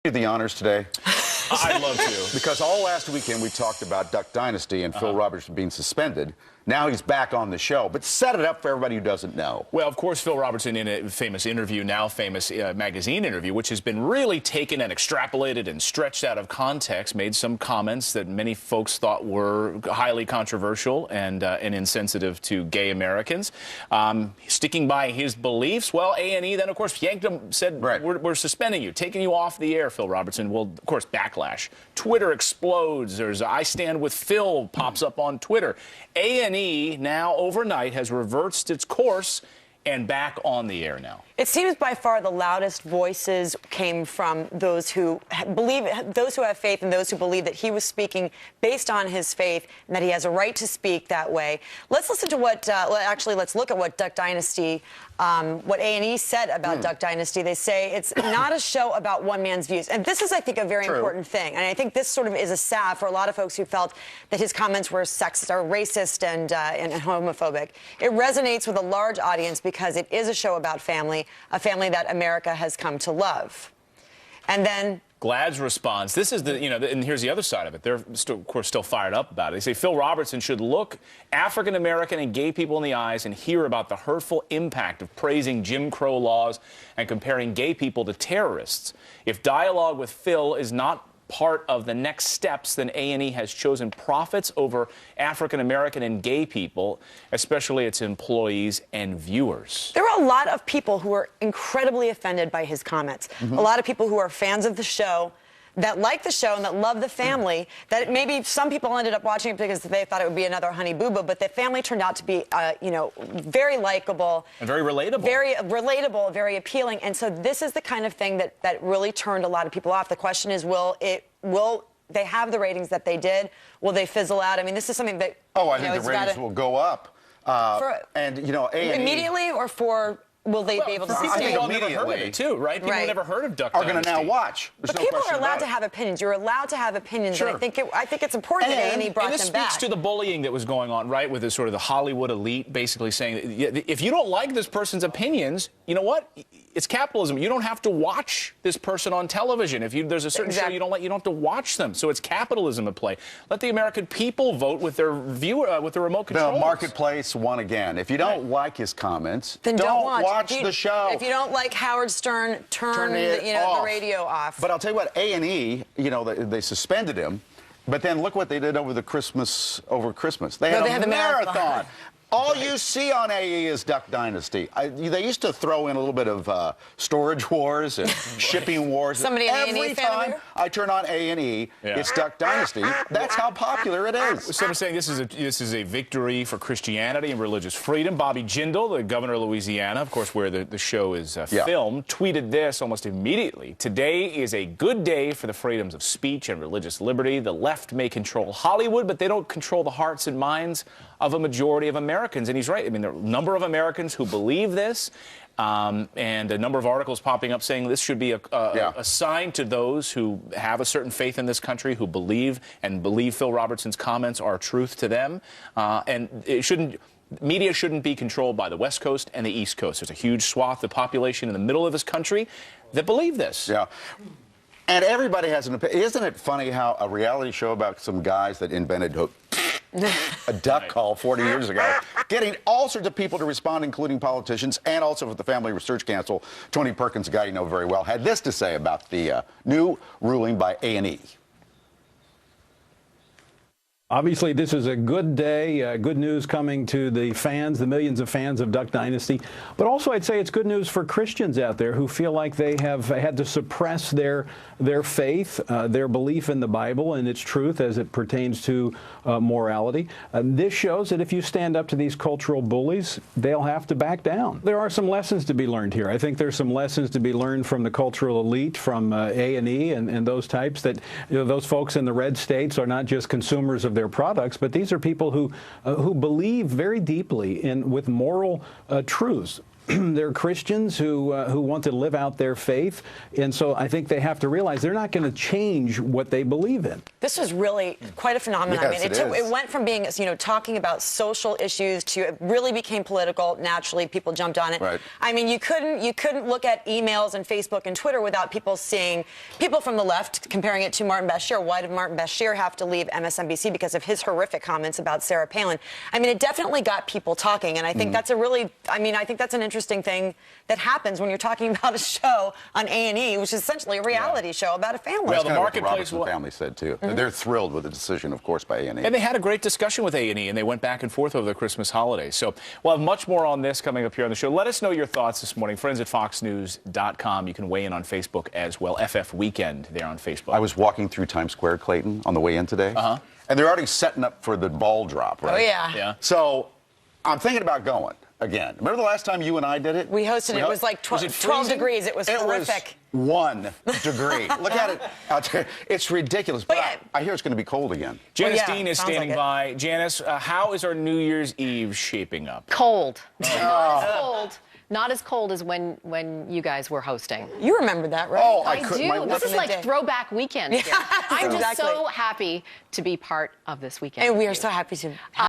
The honors today. I'd love to. Because all last weekend we talked about Duck Dynasty and Phil Robertson being suspended. Now he's back on the show. But set it up for everybody who doesn't know. Well, of course, Phil Robertson in a famous interview, now famous magazine interview, which has been really taken and extrapolated and stretched out of context, made some comments that many folks thought were highly controversial and insensitive to gay Americans. Sticking by his beliefs, well, A&E then, of course, yanked him, said, right, we're suspending you, taking you off the air, Phil Robertson. Well, of course, backlash. Twitter explodes. There's I Stand With Phil pops up on Twitter. A&E now overnight has reversed its course and back on the air now. It seems by far the loudest voices came from those who believe, those who have faith, and those who believe that he was speaking based on his faith and that he has a right to speak that way. Let's listen to what, actually, let's look at what Duck Dynasty, what A&E said about Duck Dynasty. They say it's not a show about one man's views. And this is, I think, a very important thing. And I think this sort of is a salve for a lot of folks who felt that his comments were sexist or racist and homophobic. It resonates with a large audience because it is a show about family, a family that America has come to love. And then GLAAD's response, this is the, and here's the other side of it. They're, of course, still fired up about it. They say Phil Robertson should look African-American and gay people in the eyes and hear about the hurtful impact of praising Jim Crow laws and comparing gay people to terrorists. If dialogue with Phil is not part of the next steps, then A&E has chosen profits over African-American and gay people, especially its employees and viewers. There are a lot of people who are incredibly offended by his comments. A lot of people who are fans of the show, that like the show and that love the family, that maybe some people ended up watching it because they thought it would be another Honey Boo Boo, but the family turned out to be, very likable. And very relatable. Very relatable, very appealing. And so this is the kind of thing that really turned a lot of people off. The question is, will they have the ratings that they did? Will they fizzle out? I mean, this is something that, I think the ratings will go up. And, A&E... Immediately or for... Will they be able to see sustain? People never heard of it, too, right? People who never heard of Duck Dynasty are going to now watch. But people are allowed to have opinions. You're allowed to have opinions. Sure. And I think it's important that A&E brought them back. And this speaks to the bullying that was going on, right, with the sort of the Hollywood elite basically saying, if you don't like this person's opinions, you know what? It's capitalism. You don't have to watch this person on television. If there's a certain show you don't like, you don't have to watch them. So it's capitalism at play. Let the American people vote with their with their remote controls. The marketplace won again. If you don't like his comments, then don't watch the show. If you don't like Howard Stern, turn the radio off. But I'll tell you what, A&E, they suspended him, but then look what they did over Christmas. They had a marathon. All you see on A&E is Duck Dynasty. They used to throw in a little bit of storage wars and shipping wars. Somebody an A&E Every fan time I turn on A&E, it's Duck Dynasty. That's how popular it is. So I'm saying this is a victory for Christianity and religious freedom. Bobby Jindal, the governor of Louisiana, of course, where the show is filmed, tweeted this almost immediately. Today is a good day for the freedoms of speech and religious liberty. The left may control Hollywood, but they don't control the hearts and minds of a majority of Americans. And he's right. I mean, there are a number of Americans who believe this, and a number of articles popping up saying this should be a sign to those who have a certain faith in this country, who believe Phil Robertson's comments are truth to them. And media shouldn't be controlled by the West Coast and the East Coast. There's a huge swath of the population in the middle of this country that believe this. Yeah. And everybody has an opinion. Isn't it funny how a reality show about some guys that invented a duck call 40 years ago, getting all sorts of people to respond, including politicians, and also with the Family Research Council, Tony Perkins, a guy you know very well, had this to say about the new ruling by A&E. Obviously, this is a good day, good news coming to the fans, the millions of fans of Duck Dynasty. But also, I'd say it's good news for Christians out there who feel like they have had to suppress their faith, their belief in the Bible and its truth as it pertains to morality. This shows that if you stand up to these cultural bullies, they'll have to back down. There are some lessons to be learned here. I think there's some lessons to be learned from the cultural elite, from A&E and those types, that those folks in the red states are not just consumers of their products, but these are people who believe very deeply with moral truths. they're Christians who want to live out their faith, and so I think they have to realize they're not going to change what they believe in. This was really quite a phenomenon. Yes, I mean, it went from being, talking about social issues to it really became political. Naturally, people jumped on it. Right. I mean, you couldn't look at emails and Facebook and Twitter without people seeing people from the left comparing it to Martin Bashir. Why did Martin Bashir have to leave MSNBC because of his horrific comments about Sarah Palin? I mean, it definitely got people talking, and I think that's I think that's an interesting thing that happens when you're talking about a show on A&E, which is essentially a reality show about a family. Well, That's the kind of what the marketplace Robertson family said too. They're thrilled with the decision, of course, by A&E. And they had a great discussion with A&E, and they went back and forth over the Christmas holidays. So we'll have much more on this coming up here on the show. Let us know your thoughts this morning. Friends at FoxNews.com. You can weigh in on Facebook as well. FF Weekend there on Facebook. I was walking through Times Square, Clayton, on the way in today, and they're already setting up for the ball drop, right? Oh, yeah. Yeah. So I'm thinking about going again. Remember the last time you and I did it? We hosted it. It was like 12 degrees. It was horrific. It was 1 degree. Look at it out there. It's ridiculous. But yeah. I hear it's going to be cold again. Janice Well, yeah, Dean is sounds standing like by. Janice, how is our New Year's Eve shaping up? Cold. Not as cold. Not as cold as when you guys were hosting. You remember that, right? Oh, I couldn't- do. my- This is Back in the day. like throwback weekend here. I'm just Exactly. so happy to be part of this weekend. And we are with you. so happy to have